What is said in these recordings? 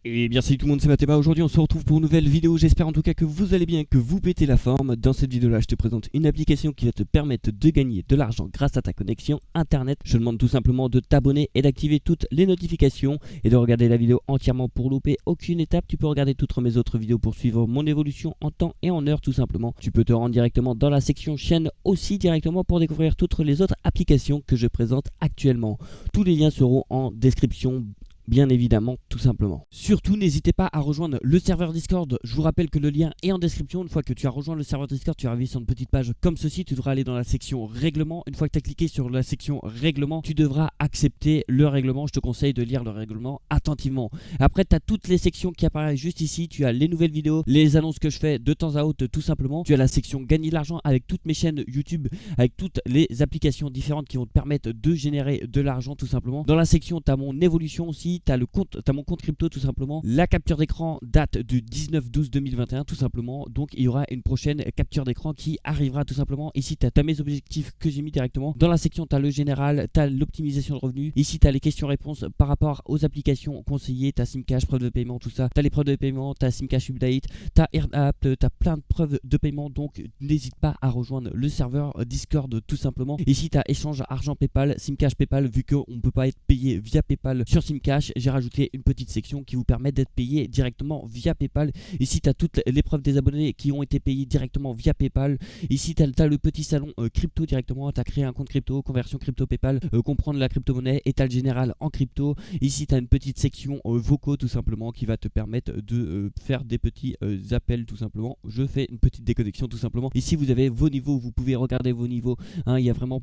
Et bien salut tout le monde, c'est Mathéma. Aujourd'hui on se retrouve pour une nouvelle vidéo. J'espère en tout cas que vous allez bien, que vous pétez la forme. Dans cette vidéo là je te présente une application qui va te permettre de gagner de l'argent grâce à ta connexion internet. Je te demande tout simplement de t'abonner et d'activer toutes les notifications et de regarder la vidéo entièrement pour louper aucune étape. Tu peux regarder toutes mes autres vidéos pour suivre mon évolution en temps et en heure tout simplement. Tu peux te rendre directement dans la section chaîne aussi directement pour découvrir toutes les autres applications que je présente actuellement. Tous les liens seront en description, bien évidemment, tout simplement. Surtout, n'hésitez pas à rejoindre le serveur Discord. Je vous rappelle que le lien est en description. Une fois que tu as rejoint le serveur Discord, tu vas arriver sur une petite page comme ceci. Tu devras aller dans la section règlement. Une fois que tu as cliqué sur la section règlement, tu devras accepter le règlement. Je te conseille de lire le règlement attentivement. Après, tu as toutes les sections qui apparaissent juste ici. Tu as les nouvelles vidéos, les annonces que je fais de temps à autre, tout simplement. Tu as la section gagner de l'argent avec toutes mes chaînes YouTube, avec toutes les applications différentes qui vont te permettre de générer de l'argent, tout simplement. Dans la section, tu as mon évolution aussi. T'as mon compte crypto tout simplement. La capture d'écran date du 19/12/2021 tout simplement. Donc il y aura une prochaine capture d'écran qui arrivera tout simplement. Ici tu as mes objectifs que j'ai mis directement. Dans la section tu as le général, tu as l'optimisation de revenus. Ici tu as les questions-réponses par rapport aux applications conseillées. Tu as Simcash, preuve de paiement, tout ça. Tu as les preuves de paiement, tu as Simcash Update, tu as AirApp, tu as plein de preuves de paiement. Donc n'hésite pas à rejoindre le serveur Discord tout simplement. Ici tu as échange argent PayPal, Simcash PayPal. Vu qu'on ne peut pas être payé via PayPal sur Simcash, j'ai rajouté une petite section qui vous permet d'être payé directement via PayPal. Ici tu as toutes les preuves des abonnés qui ont été payés directement via PayPal. Ici tu as le petit salon crypto directement. Tu as créé un compte crypto, conversion crypto PayPal, comprendre la crypto-monnaie, état général en crypto. Ici tu as une petite section vocaux tout simplement qui va te permettre de faire des petits appels tout simplement. Je fais une petite déconnexion tout simplement. Ici vous avez vos niveaux, vous pouvez regarder vos niveaux, hein, il y a vraiment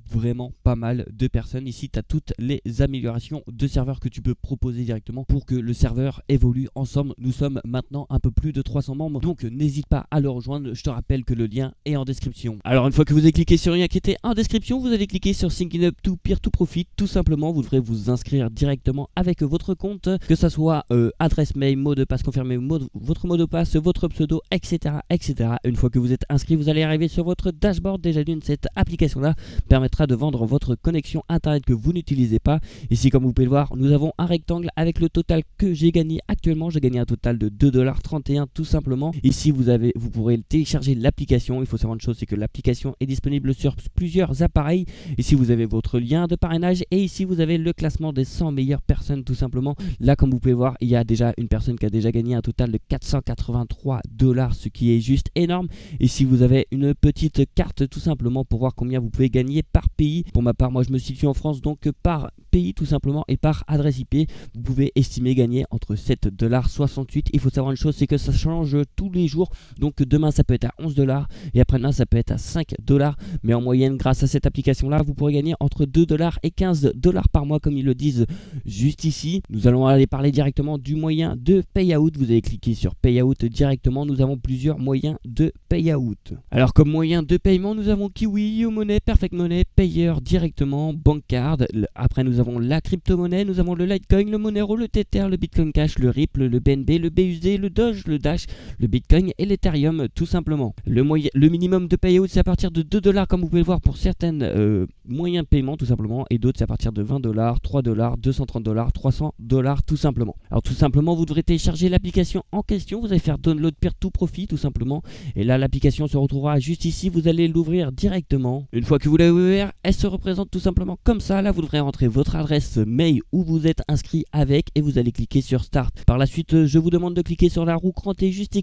pas mal de personnes. Ici tu as toutes les améliorations de serveurs que tu peux proposer directement pour que le serveur évolue ensemble. Nous sommes maintenant un peu plus de 300 membres, donc n'hésite pas à le rejoindre. Je te rappelle que le lien est en description. Alors une fois que vous avez cliqué sur le lien qui était en description, vous allez cliquer sur Sign Up to Peer to Profit. Tout simplement vous devrez vous inscrire directement avec votre compte, que ça soit adresse mail, mot de passe confirmé, votre mot de passe, votre pseudo, etc., etc. Une fois que vous êtes inscrit, vous allez arriver sur votre dashboard. Déjà d'une, cette application là permettra de vendre votre connexion internet que vous n'utilisez pas. Ici comme vous pouvez le voir, nous avons un rectangle avec le total que j'ai gagné actuellement. J'ai gagné un total de 2,31$ tout simplement. Ici vous pourrez télécharger l'application. Il faut savoir une chose, c'est que l'application est disponible sur plusieurs appareils. Ici vous avez votre lien de parrainage et ici vous avez le classement des 100 meilleures personnes tout simplement. Là comme vous pouvez voir, il y a déjà une personne qui a déjà gagné un total de 483$, ce qui est juste énorme. Ici vous avez une petite carte tout simplement pour voir combien vous pouvez gagner par pays. Pour ma part, moi je me situe en France, donc par pays tout simplement et par adresse IP, vous pouvez estimer gagner entre 7,68$. Il faut savoir une chose, c'est que ça change tous les jours. Donc demain ça peut être à 11$ et après-demain ça peut être à 5$. Mais en moyenne, grâce à cette application là, vous pourrez gagner entre 2$ et 15$ par mois, comme ils le disent juste ici. Nous allons aller parler directement du moyen de payout. Vous allez cliquer sur payout directement. Nous avons plusieurs moyens de payout. Alors comme moyen de paiement, nous avons Kiwi, YoMoney, Perfect Money, Payer directement, Bankcard. Après nous avons la crypto-monnaie, nous avons le Litecoin, le Monero, le Tether, le Bitcoin Cash, le Ripple, le BNB, le BUSD, le Doge, le Dash, le Bitcoin et l'Ethereum tout simplement. Le minimum de payout c'est à partir de 2$ comme vous pouvez le voir pour certaines moyens de paiement tout simplement, et d'autres c'est à partir de 20$, 3$, 230$, 300$ tout simplement. Alors tout simplement vous devrez télécharger l'application en question. Vous allez faire download Peer to Profit tout simplement, et là l'application se retrouvera juste ici. Vous allez l'ouvrir directement. Une fois que vous l'avez ouvert, elle se représente tout simplement comme ça. Là vous devrez rentrer votre adresse mail où vous êtes inscrit avec et vous allez cliquer sur Start. Par la suite, je vous demande de cliquer sur la roue crantée juste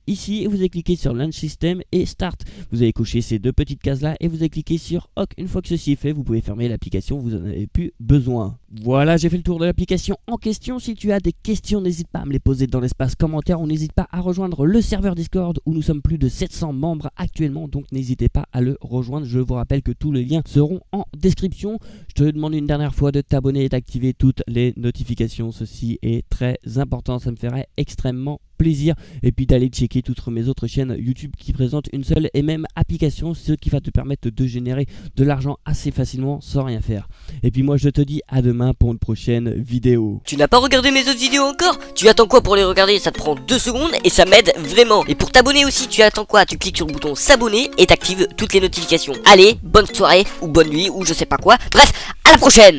ici et vous allez cliquer sur Launch System et Start. Vous allez cocher ces deux petites cases là et vous allez cliquer sur OK. Une fois que ceci est fait, vous pouvez fermer l'application, vous n'en avez plus besoin. Voilà, j'ai fait le tour de l'application en question. Si tu as des questions, n'hésite pas à me les poser dans l'espace commentaire ou n'hésite pas à rejoindre le serveur Discord où nous sommes plus de 700 membres actuellement, donc n'hésitez pas à le rejoindre. Je vous rappelle que tous les liens seront en description. Je te demande une dernière fois de t'abonner et d'activer toutes les notifications. Ceci est très important, ça me ferait extrêmement plaisir, et puis d'aller checker toutes mes autres chaînes YouTube qui présentent une seule et même application, ce qui va te permettre de générer de l'argent assez facilement sans rien faire. Et puis moi je te dis à demain pour une prochaine vidéo. Tu n'as pas regardé mes autres vidéos encore? Tu attends quoi pour les regarder? Ça te prend 2 secondes et ça m'aide vraiment. Et pour t'abonner aussi, tu attends quoi? Tu cliques sur le bouton s'abonner et t'actives toutes les notifications. Allez, bonne soirée ou bonne nuit ou je sais pas quoi. Bref, à la prochaine!